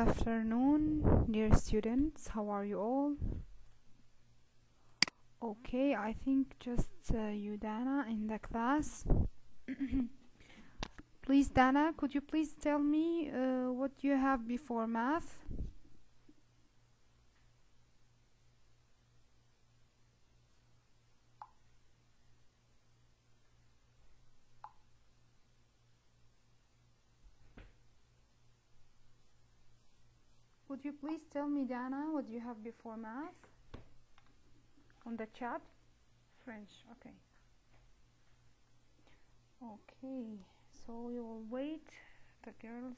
afternoon, dear students. How are you all? Okay, I think just you, Dana, in the class. Please, Dana, could you please tell me what you have before math? Would you please tell me, Dana, what you have before math? On the chat? French, okay. Okay, so we will wait the girls.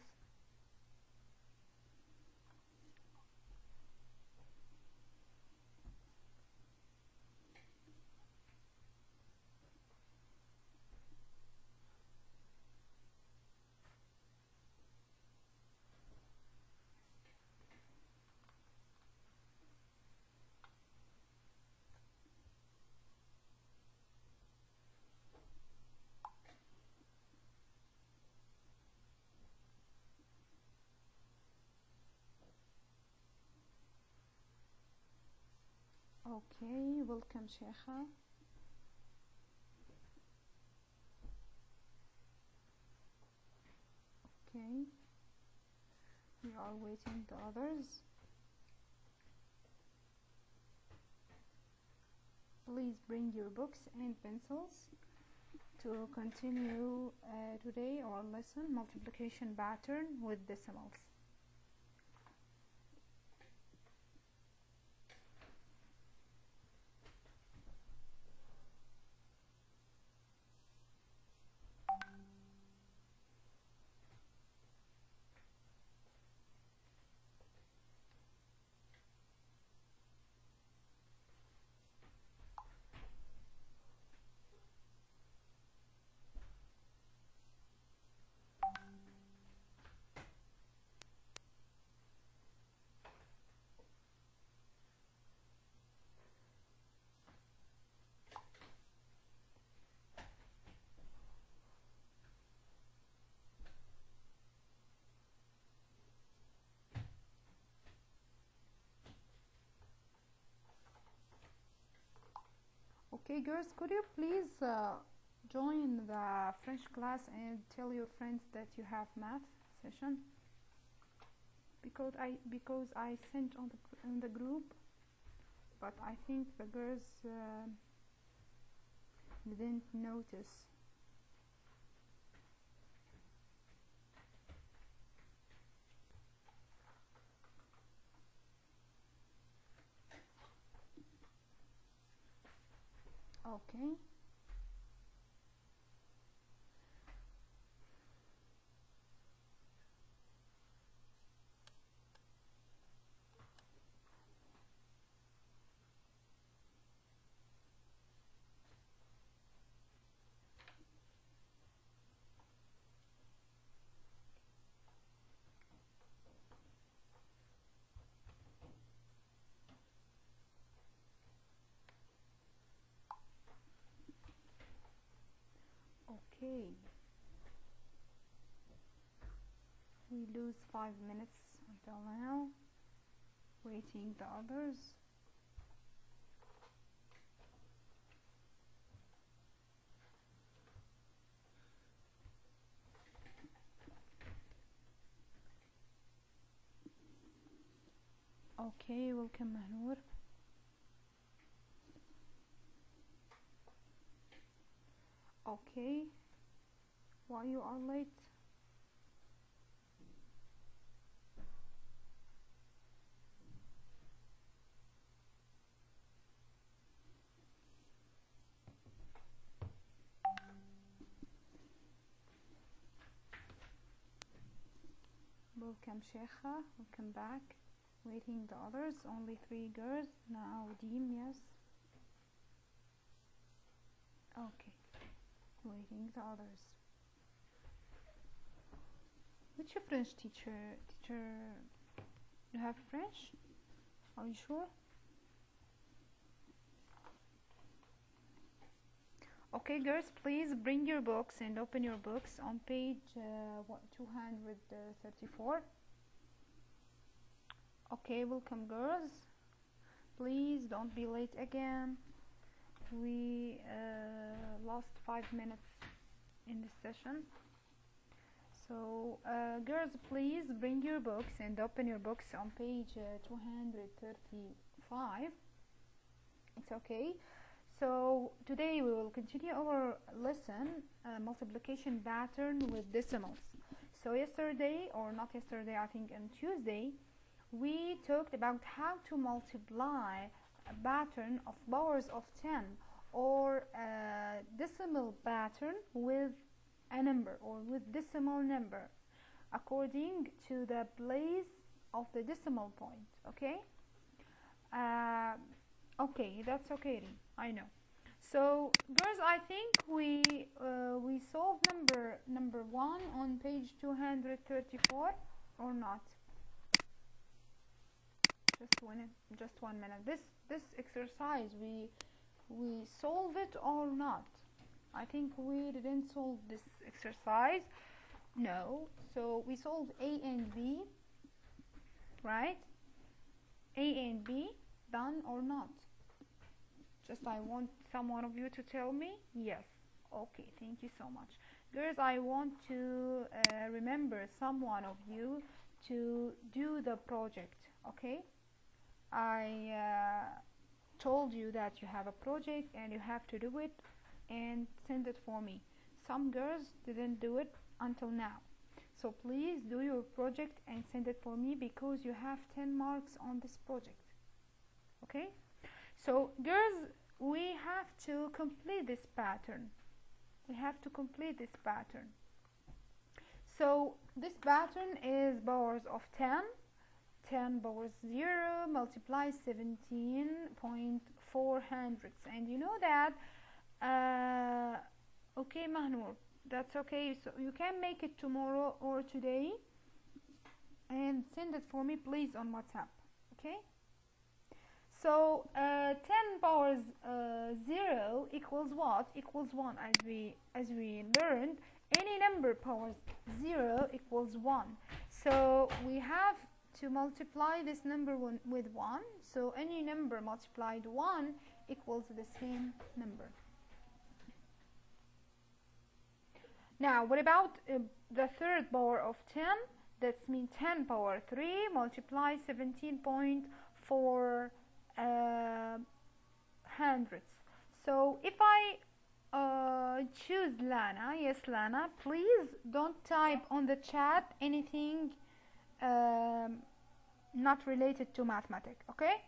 Okay, welcome, Sheikha. Okay, we are waiting the others. Please bring your books and pencils to continue today our lesson, multiplication pattern with decimals. Okay, girls, could you please join the French class and tell your friends that you have math session? Because I sent on the group, but I think the girls didn't notice. Okay. Okay. We lose 5 minutes until now, waiting the others. Okay, welcome Mahnoor. Okay, why you are late? Welcome Sheikha, welcome back. Waiting the others, only 3 girls. Now Deem, yes. Okay, waiting the others. Which French teacher? You have French? Are you sure? Okay, girls, please bring your books and open your books on page 234. Okay, welcome girls. Please don't be late again. We lost 5 minutes in this session. So girls, please bring your books and open your books on page 235. It's okay. So today we will continue our lesson, multiplication pattern with decimals. So yesterday, or not yesterday, I think on Tuesday, we talked about how to multiply a pattern of powers of 10 or a decimal pattern with a number or with decimal number according to the place of the decimal point. Okay, okay, that's okay, I know. So girls, I think we solved number 1 on page 234 or not. Just 1 minute. This exercise, we solve it or not? I think we didn't solve this exercise. No. So we solved A and B, right? A and B done or not? Just I want some one of you to tell me yes. Okay, thank you so much. Girls, I want to remember someone of you to do the project, okay? I told you that you have a project and you have to do it and send it for me. Some girls didn't do it until now. So please do your project and send it for me because you have 10 marks on this project. Okay? So girls, we have to complete this pattern. We have to complete this pattern. So this pattern is powers of 10. 10 powers 0 multiply 17.400, and you know that okay Mahnur, that's okay, so you can make it tomorrow or today and send it for me please on WhatsApp. Okay, so 10 powers 0 equals what? Equals 1. As we learned, any number powers 0 equals 1. So we have to multiply this number with 1. So any number multiplied 1 equals the same number. Now what about the third power of 10? That means 10 power 3 multiply 17.4 hundredths. So if I choose Lana, yes Lana, please don't type on the chat anything not related to mathematics, okay?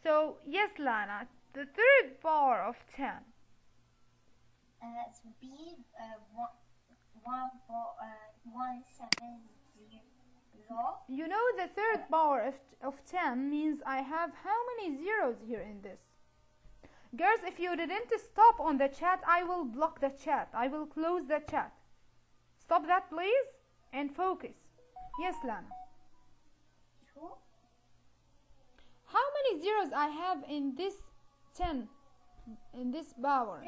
So yes Lana, the third power of 10. It's B 170. You know the third power of 10 means I have how many zeros here in this? Girls, if you didn't stop on the chat, I will block the chat. I will close the chat. Stop that please and focus. Yes Lana. Sure. How many zeros I have in this 10? In this power?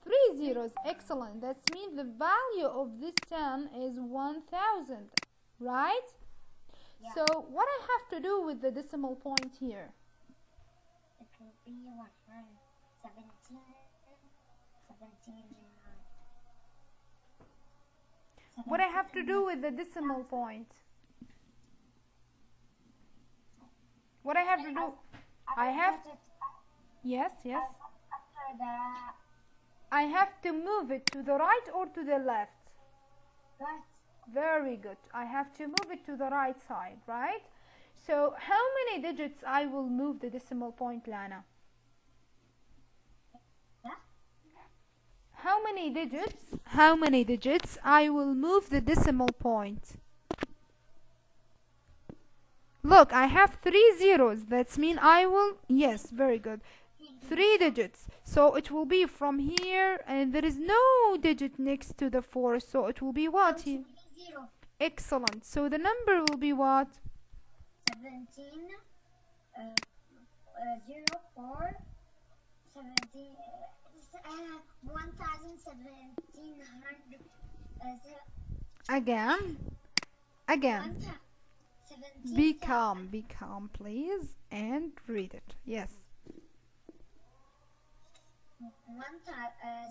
3 zeros. Excellent. That means the value of this 10 is 1000. Right? Yeah. So what I have to do with the decimal point here? It will be 117. What I have to do with the decimal point? What I have to do? I have. Yes, yes. After the I have to move it to the right or to the left? right. Very good. I have to move it to the right side, right? So how many digits I will move the decimal point, Lana? Yeah. How many digits? How many digits I will move the decimal point? Look, I have 3 zeros. That means I will, yes, very good. 3 digits. So it will be from here, and there is no digit next to the 4, so it will be what here? 0. Excellent. So the number will be what? 17 0 4 17 1700 Again. Be calm, please, and read it. Yes.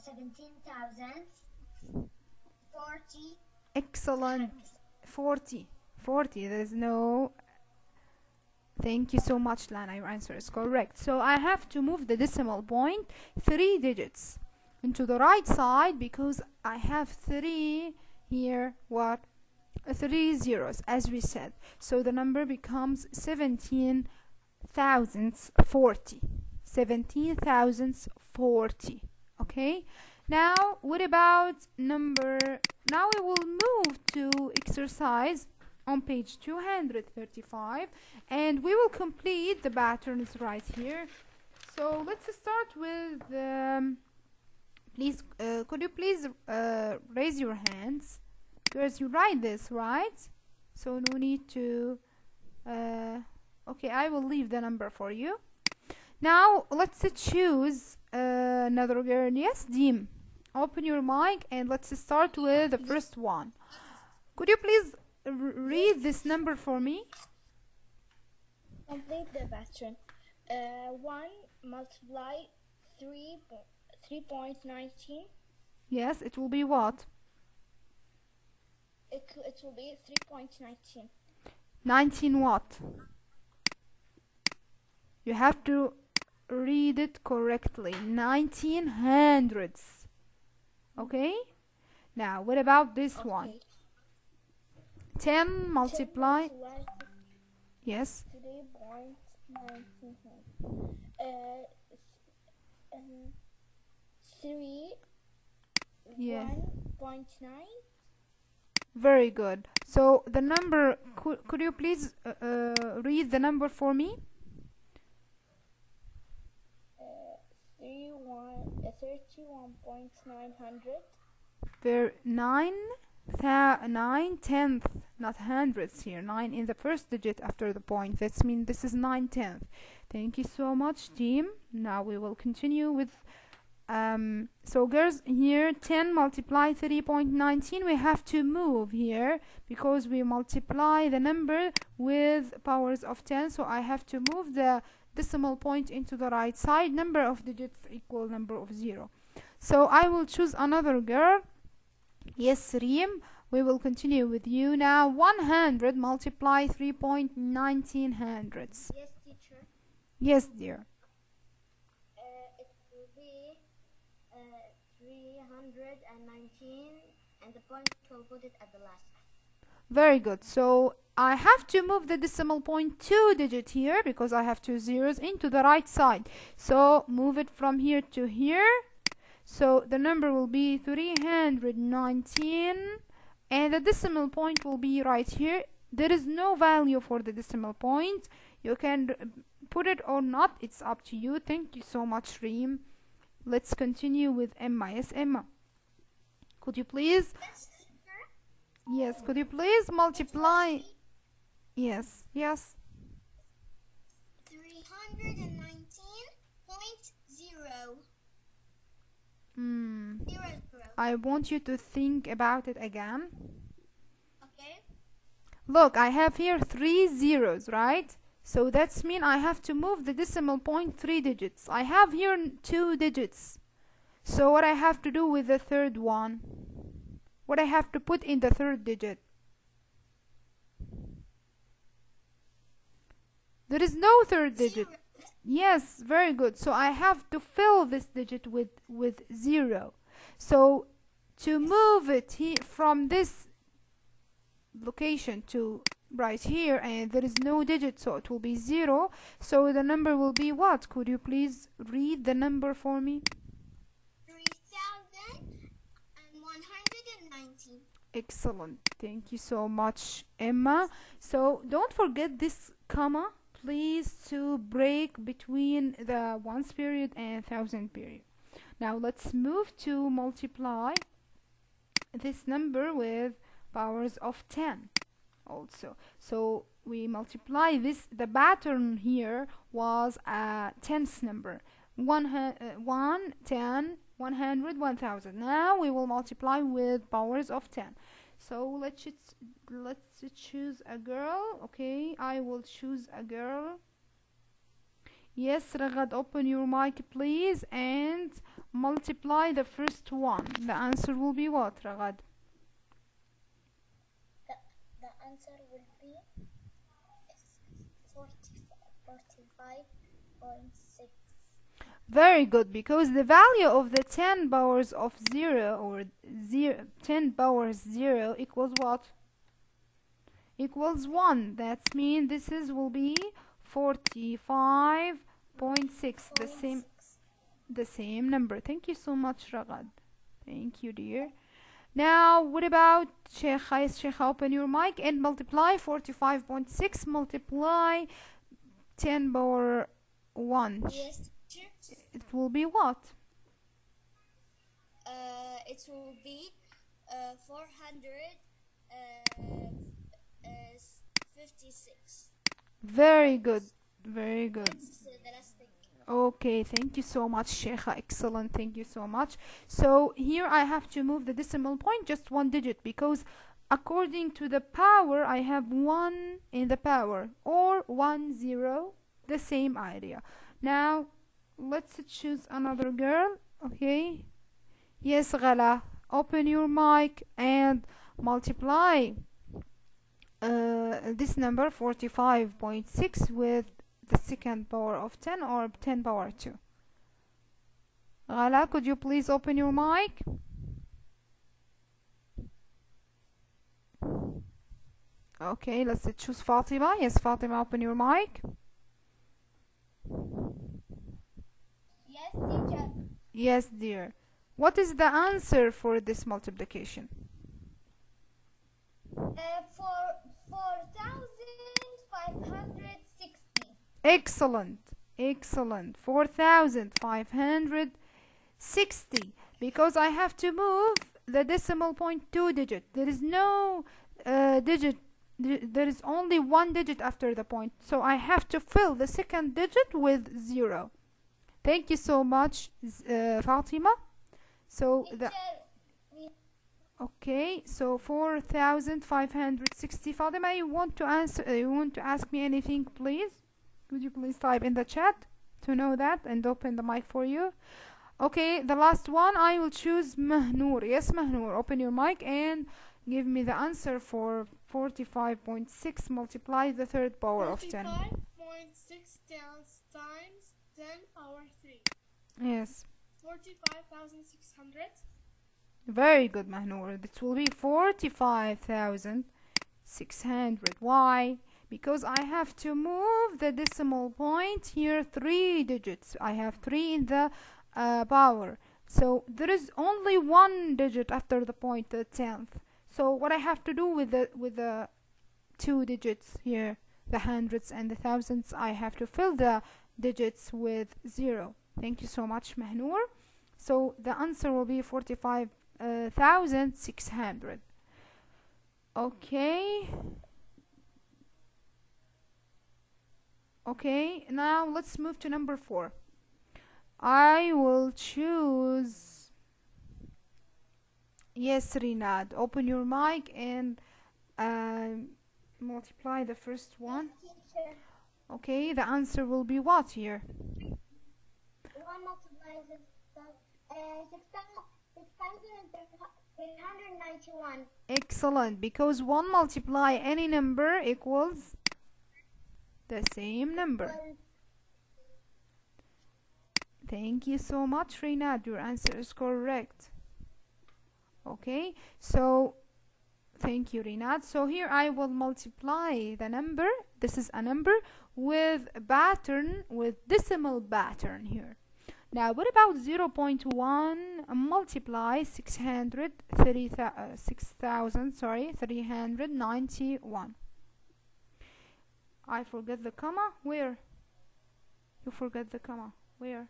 17,040. Excellent. 40. There is no. Thank you so much, Lana. Your answer is correct. So I have to move the decimal point 3 digits into the right side because I have 3 here. What? 3 zeros, as we said. So the number becomes 17,040. 17,040. Okay. Now, what about number? Now we will move to exercise on page 235, and we will complete the patterns right here. So let's start with. Please, could you please raise your hands? Because you write this, right? So no need to. Okay, I will leave the number for you. Now let's choose another girl. Yes, Deem. Open your mic and let's start with the first one. Could you please read this number for me? Complete the pattern. 1 multiply 3.19. Yes, it will be what? It will be 3.19. 19 what? You have to read it correctly. 19 hundredths. Okay? Now, what about this one? 10 multiply. Yes. 3.19. 3. Yeah. 1.9. Very good. So the number, could you please read the number for me? 31.900. There 9 tenth, not hundredths here. 9 in the first digit after the point. That means this is 9 tenth. Thank you so much, team. Now we will continue with so girls, here 10 multiply 3.19. We have to move here because we multiply the number with powers of 10. So I have to move the decimal point into the right side. Number of digits equal number of 0. So I will choose another girl. Yes, Reem. We will continue with you now. 100 multiply 3.19 hundredths. Yes, teacher. Yes, dear. It will be 319, and the point will put it at the last. Very good. So I have to move the decimal point 2 digit here because I have 2 zeros into the right side. So move it from here to here. So the number will be 319 and the decimal point will be right here. There is no value for the decimal point. You can put it or not. It's up to you. Thank you so much, Reem. Let's continue with Emma. Yes, Emma. Could you please? Yes, could you please multiply? Yes, yes. 319.0. I want you to think about it again. Okay. Look, I have here 3 zeros, right? So that's mean I have to move the decimal point 3 digits. I have here 2 digits. So what I have to do with the third one? What I have to put in the third digit? There is no third digit. Yes, very good. So I have to fill this digit with 0. So to move it from this location to right here, and there is no digit, so it will be 0. So the number will be what? Could you please read the number for me? 3,190. Excellent. Thank you so much, Emma. So don't forget this comma, please, to break between the ones period and thousand period. Now let's move to multiply this number with powers of 10 also. So we multiply this. The pattern here was a tens number. 1, 10, 100, 1000. Now we will multiply with powers of 10. So let's choose a girl. Okay, I will choose a girl. Yes, Ragad, open your mic please and multiply the first one. The answer will be what, Ragad? The answer will be 45.6. Very good, because the value of the 10 powers of 0 or 10 powers 0 equals what? Equals 1. That means this will be 45.6, the same number. Thank you so much, Ragad. Thank you, dear. Now, what about Sheikh? Yes, Sheikh, open your mic and multiply 45.6 multiply 10 power 1. Yes, It will be what? it will be 456. Very good. Very good. That's the last thing. Okay, thank you so much, Sheikh. Excellent. Thank you so much. So here I have to move the decimal point just one digit, because according to the power I have 1 in the power or 1 0, the same idea. Now let's choose another girl. Okay, yes, Ghala, open your mic and multiply this number 45.6 with the second power of 10 or 10 power 2. Ghala, could you please open your mic? Okay, let's choose Fatima. Yes, Fatima, open your mic. Yes, teacher. Yes, dear. What is the answer for this multiplication? For 4,560. Excellent. Excellent. 4,560. Because I have to move the decimal point 2 digit. There is no digit. There is only one digit after the point. So I have to fill the second digit with 0. Thank you so much, Fatima. So Teacher, okay, so 4,560. Fatima, you want to ask me anything, please? Could you please type in the chat to know that and open the mic for you? Okay, the last one I will choose Mahnoor. Yes, Mahnoor, open your mic and give me the answer for 45.6 multiply the third power of 10. 45.6 times 10 power 3. Yes. 45,600. Very good, Mahnoor. This will be 45,600. Why? Because I have to move the decimal point here 3 digits. I have 3 in the power. So there is only one digit after the point, the 10th. So what I have to do with the 2 digits here, the hundreds and the thousands, I have to fill the digits with 0. Thank you so much, Mahnoor. So the answer will be 45,600. Okay. Okay, now let's move to number 4. I will choose, yes, Rinad, open your mic and multiply the first one. teacher, Okay, the answer will be what here? 1 multiplies 6,391. Excellent, because 1 multiply any number equals the same number. Thank you so much, Rinad. Your answer is correct. Okay, so thank you, Rinad. So here I will multiply the number. This is a number with a pattern, with decimal pattern here. Now, what about 0.1 multiply 391? I forget the comma. Where? You forget the comma. Where?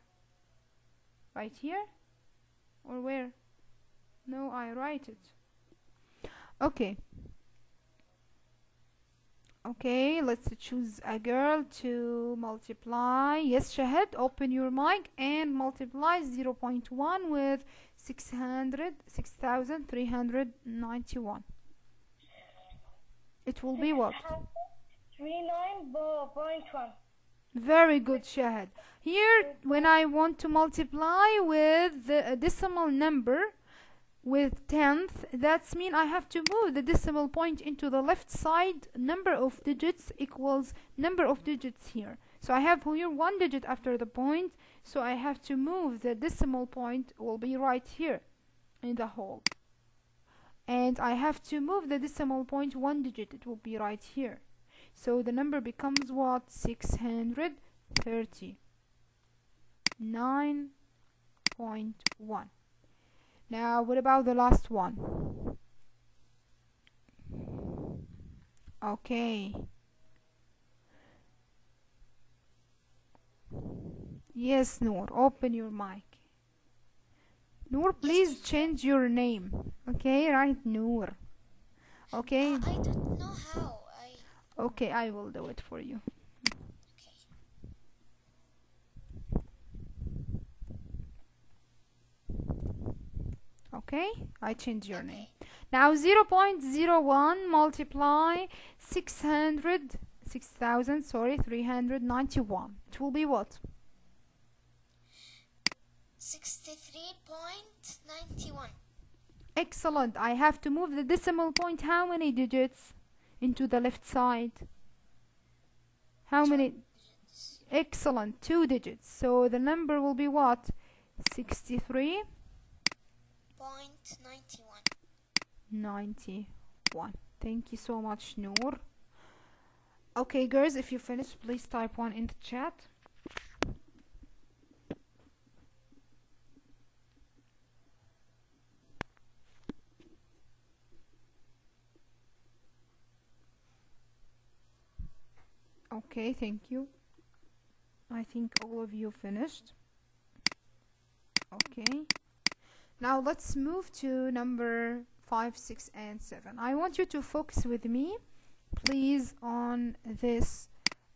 Right here? Or where? No, I write it. Okay. Okay, let's choose a girl to multiply. Yes, Shahid, open your mic and multiply 0.1 with 6,391. It will be what? 39.1. Very good, Shahad. Here, when I want to multiply with the decimal number with tenth, that's mean I have to move the decimal point into the left side. Number of digits equals number of digits here. So I have here one digit after the point, so I have to move the decimal point, will be right here in the whole. And I have to move the decimal point one digit, it will be right here. So the number becomes what? 639.1. Now what about the last one? Okay. Yes, Noor, open your mic. Noor, please change your name. Okay, right, Noor. Okay. I don't know how. Okay, I will do it for you. Okay, I change your name. Now 0.01 multiply 391. It will be what? 63.91. Excellent. I have to move the decimal point how many digits into the left side? How many? Excellent, 2 digits. So the number will be what? 63.91. Thank you so much, Noor. Okay, girls, if you finish, please type 1 in the chat. Okay, thank you. I think all of you finished. Okay. Now let's move to number 5, 6, and 7. I want you to focus with me, please, on this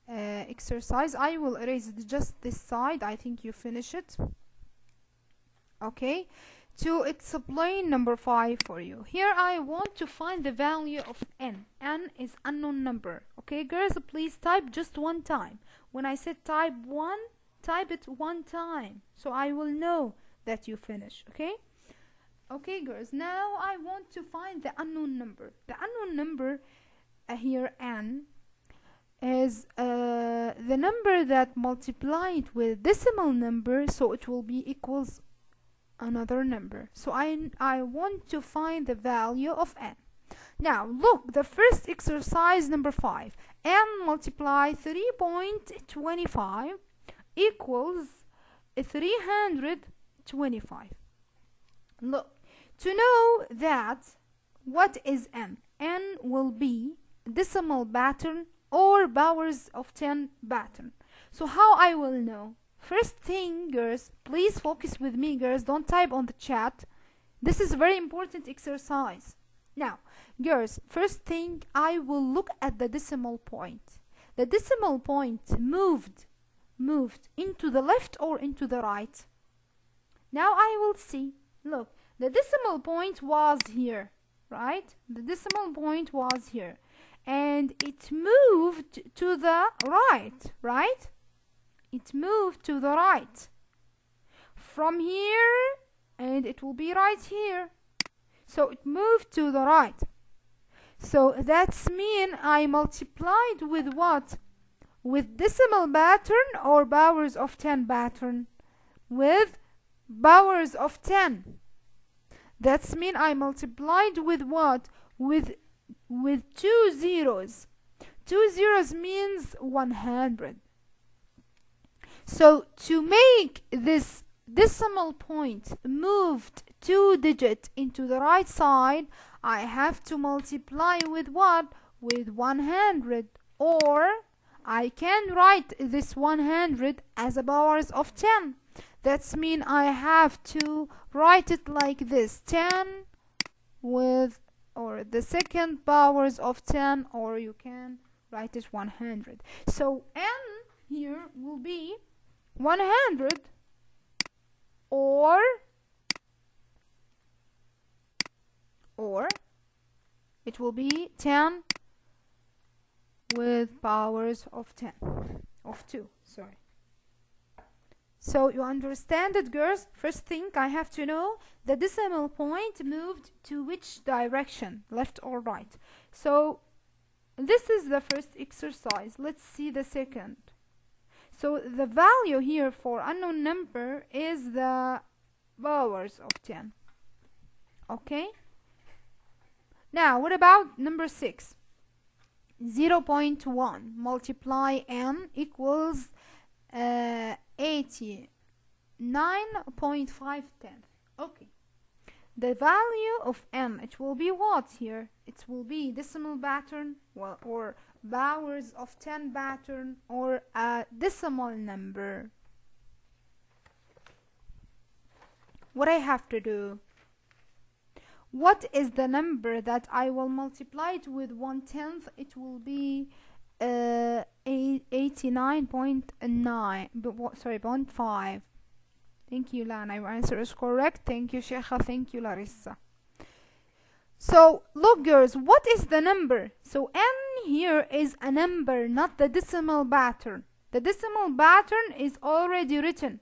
exercise. I will erase just this side. I think you finish it. Okay. To explain number 5 for you. Here I want to find the value of n. N is unknown number. Okay, girls, please type just one time. When I said type 1, type it one time, so I will know that you finish. Okay? Okay, girls, now I want to find the unknown number. The unknown number here, n, is the number that multiplied with decimal number, so it will be equals another number. So I want to find the value of n. Now look, the first exercise, number 5. n multiply 3.25 equals 325. Look, to know that what is n? N will be decimal pattern or powers of 10 pattern. So how I will know? First thing, girls, please focus with me, girls. Don't type on the chat. This is a very important exercise. Now, girls, first thing, I will look at the decimal point. The decimal point moved into the left or into the right? Now I will see. Look, the decimal point was here, right? The decimal point was here. And it moved to the right, right? It moved to the right from here, and it will be right here. So it moved to the right. So that's mean I multiplied with what? With decimal pattern or powers of 10 pattern? With powers of 10. That's mean I multiplied with what? With 2 zeros. 2 zeros means 100. So to make this decimal point moved 2 digits into the right side, I have to multiply with what? With 100. Or I can write this 100 as a powers of 10. That's mean I have to write it like this: 10 with, or the second powers of 10, or you can write it 100. So n here will be 100, or it will be 10 with powers of 10, of 2, sorry. So you understand it, girls? First thing I have to know, the decimal point moved to which direction, left or right. So this is the first exercise. Let's see the second. So the value here for unknown number is the powers of 10. Okay? Now, what about number 6? 0.1 multiply n equals 89.5 tenths. Okay. The value of n, it will be what here? It will be decimal pattern, well, or powers of 10 pattern, or a decimal number. What I have to do? What is the number that I will multiply it with 1/10? It will be 89.9, sorry, 0.5. Thank you, Lana. Your answer is correct. Thank you, Sheikha. Thank you, Larissa. So, look, girls, what is the number? So, n here is a number, not the decimal pattern. The decimal pattern is already written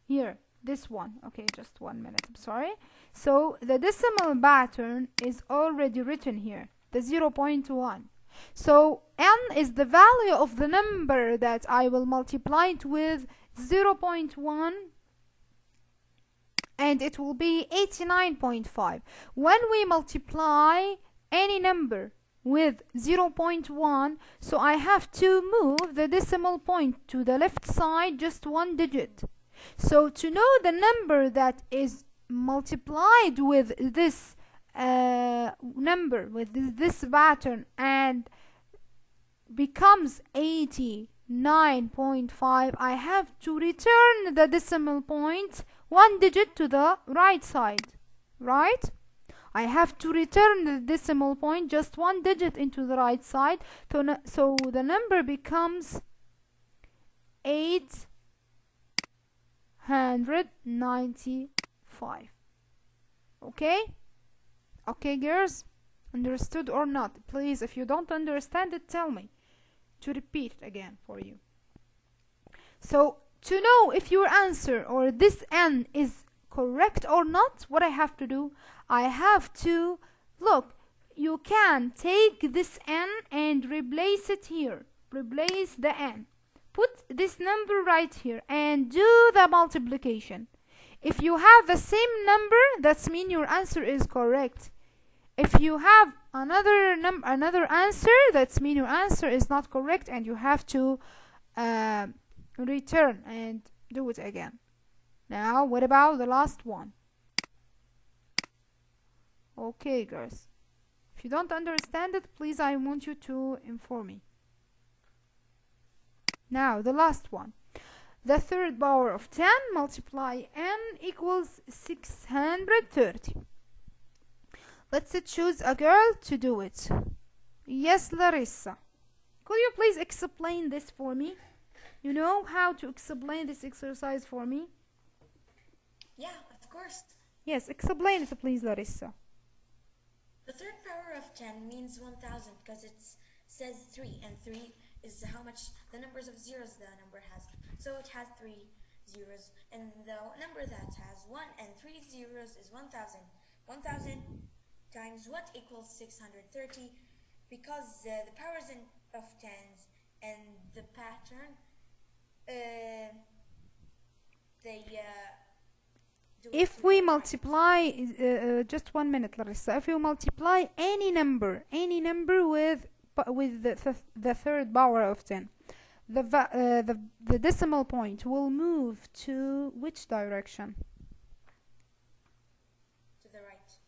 here. This one. Okay, just 1 minute. I'm sorry. So, the decimal pattern is already written here. The 0.1. So, n is the value of the number that I will multiply it with 0.1, and it will be 89.5. When we multiply any number with 0.1, so I have to move the decimal point to the left side just 1 digit. So to know the number that is multiplied with this number, with this pattern, and becomes 89.5, I have to return the decimal point 1 digit to the right side, right? I have to return the decimal point just 1 digit into the right side, so the number becomes 895. Okay? Okay, girls? Understood or not? Please, if you don't understand it, tell me to repeat it again for you. So, to know if your answer or this n is correct or not, what I have to do? I have to, look, you can take this n and replace it here. Replace the n. Put this number right here and do the multiplication. If you have the same number, that means your answer is correct. If you have another answer, that means your answer is not correct, and you have to return and do it again. Now, what about the last one? Okay, girls. If you don't understand it, please, I want you to inform me. Now, the last one. The third power of 10 multiply n equals 630. Let's choose a girl to do it. Yes, Larissa. Could you please explain this for me? You know how to explain this exercise for me? Yeah, of course. Yes, explain it, please, Larissa. The third power of 10 means 1000 because it says 3, and 3 is how much the numbers of zeros the number has. So it has 3 zeros, and the number that has 1 and 3 zeros is 1000. 1000 times what equals 630, because the powers of 10s and the pattern, if we multiply, just 1 minute, Larissa. If you multiply any number with the third power of 10, the decimal point will move to which direction? To the right.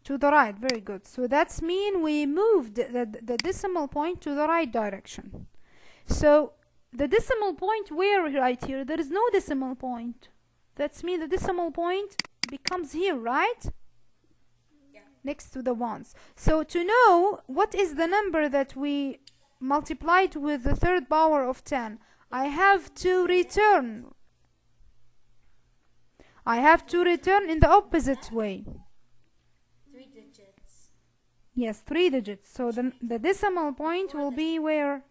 To the right. Very good. So that's mean we moved the decimal point to the right direction. So the decimal point where right here? There is no decimal point. That's mean the decimal point becomes here, right? Yeah. Next to the ones. So to know what is the number that we multiplied with the third power of 10, I have to return. I have to return in the opposite way. 3 digits. Yes, 3 digits. So the decimal point will be where?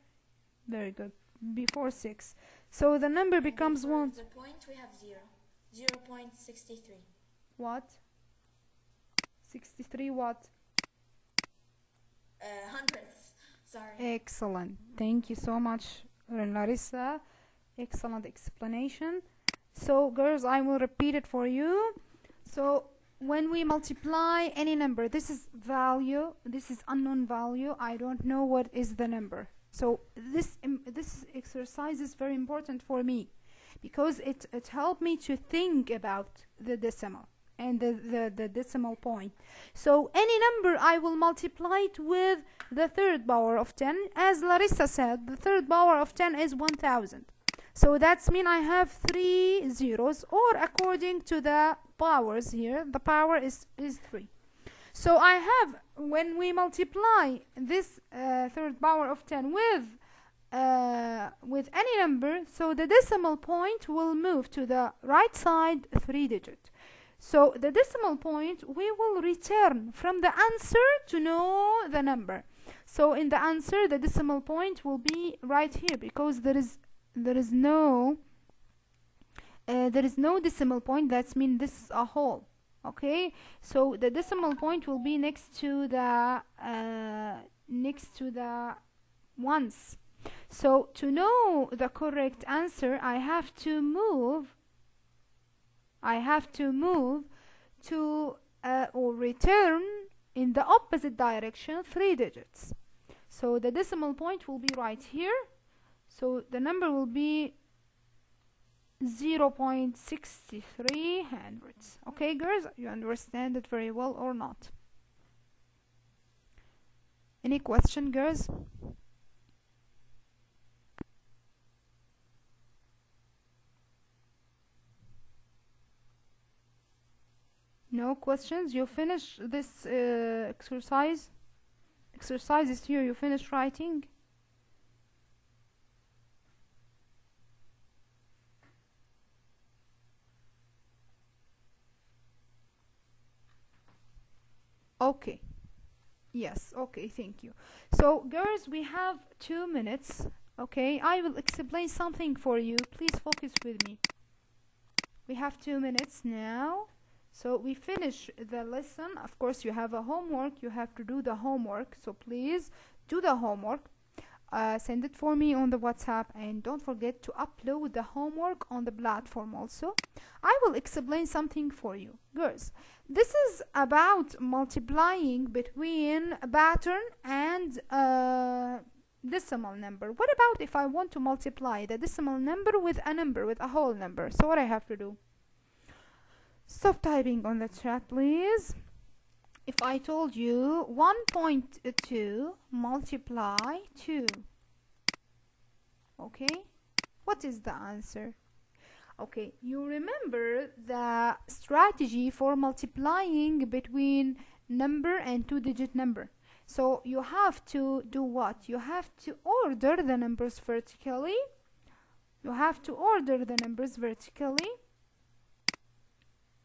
Very good. Before 6. So the number becomes Before 1. the point we have 0. 0.63. What? 63 what? Hundredths. Sorry. Excellent. Thank you so much, Larissa. Excellent explanation. So, girls, I will repeat it for you. So, when we multiply any number, this is value, this is unknown value. I don't know what is the number. So, this exercise is very important for me because it helped me to think about the decimal and the decimal point. So any number I will multiply it with the third power of 10. As Larissa said, the third power of 10 is 1000. So that's mean I have 3 zeros, or according to the powers here, the power is 3. So I have, when we multiply this third power of 10 with any number, so the decimal point will move to the right side 3 digit. So the decimal point, we will return from the answer to know the number. So in the answer, the decimal point will be right here because there is no decimal point. That means this is a whole. Okay, so the decimal point will be next to the ones. So to know the correct answer, I have to move to or return in the opposite direction 3 digits. So the decimal point will be right here. So the number will be 0.63 hundredths. Okay, girls, you understand it very well or not? Any question, girls? No questions? You finish this exercise? Exercise is here. You finish writing? Okay. Yes, okay, thank you. So, girls, we have 2 minutes. Okay, I will explain something for you. Please focus with me. We have 2 minutes now. So we finish the lesson. Of course, you have a homework. You have to do the homework. So please do the homework. Send it for me on the WhatsApp, and don't forget to upload the homework on the platform also. I will explain something for you. Girls, this is about multiplying between a pattern and decimal number. What about if I want to multiply the decimal number with a whole number? So what I have to do? Stop typing on the chat, please. If I told you 1.2 multiply 2, okay, what is the answer? Okay, you remember the strategy for multiplying between number and 2-digit number. So you have to do what? You have to order the numbers vertically. You have to order the numbers vertically.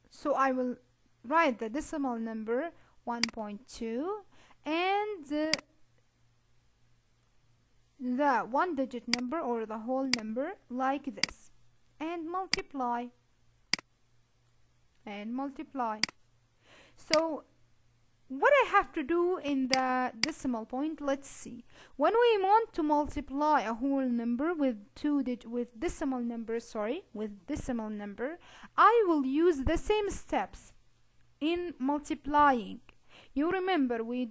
So I will write the decimal number 1.2 and the 1-digit number or the whole number like this, and multiply and multiply. So what I have to do in the decimal point, let's see. When we want to multiply a whole number with decimal number, I will use the same steps in multiplying. You remember we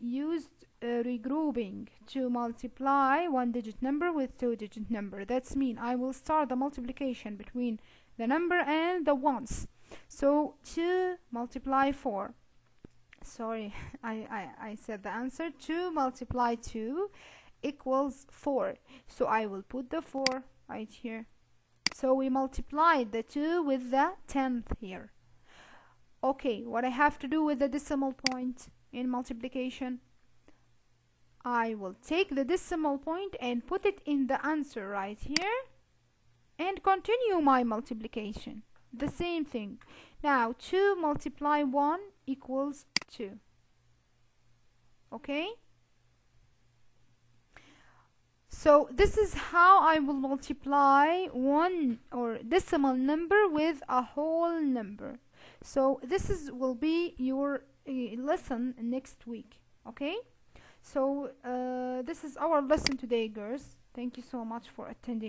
used regrouping to multiply 1-digit number with 2-digit number. That's mean I will start the multiplication between the number and the ones. So 2 multiply 4. Sorry, I said the answer. 2 multiply 2 equals 4. So I will put the 4 right here. So we multiplied the 2 with the 10th here. Okay, what I have to do with the decimal point in multiplication? I will take the decimal point and put it in the answer right here and continue my multiplication. The same thing. Now 2 multiply 1 equals 2. Okay? So this is how I will multiply one or decimal number with a whole number. So this is will be your lesson next week. Okay, so this is our lesson today, girls. Thank you so much for attending.